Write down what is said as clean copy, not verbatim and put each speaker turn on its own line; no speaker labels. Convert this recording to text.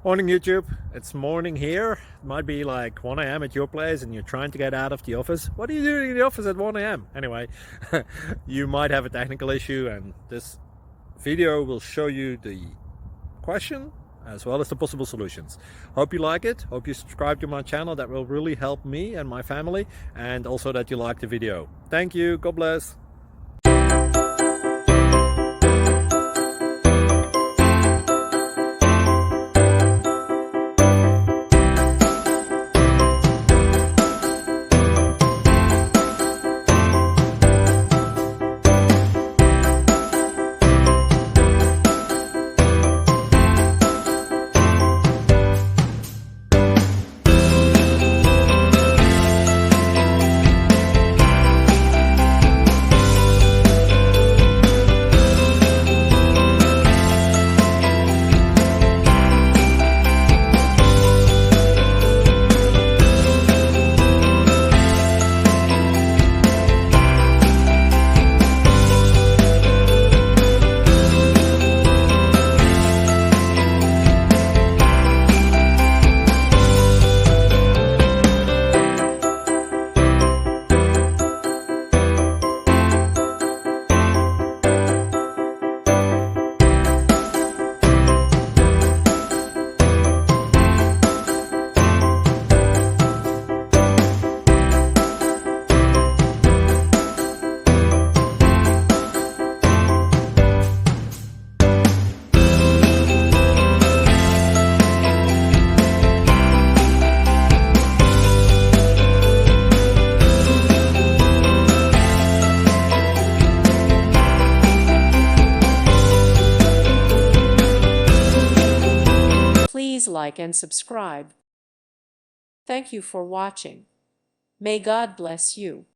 Morning YouTube, it's morning here. It might be like 1 a.m. at your place and you're trying to get out of the office. What are you doing in the office at 1 a.m.? Anyway, you might have a technical issue and this video will show you the question as well as the possible solutions. Hope you like it, hope you subscribe to my channel. That will really help me and my family, and also that you like the video. Thank you, God bless.
Please like and subscribe. Thank you for watching. May God bless you.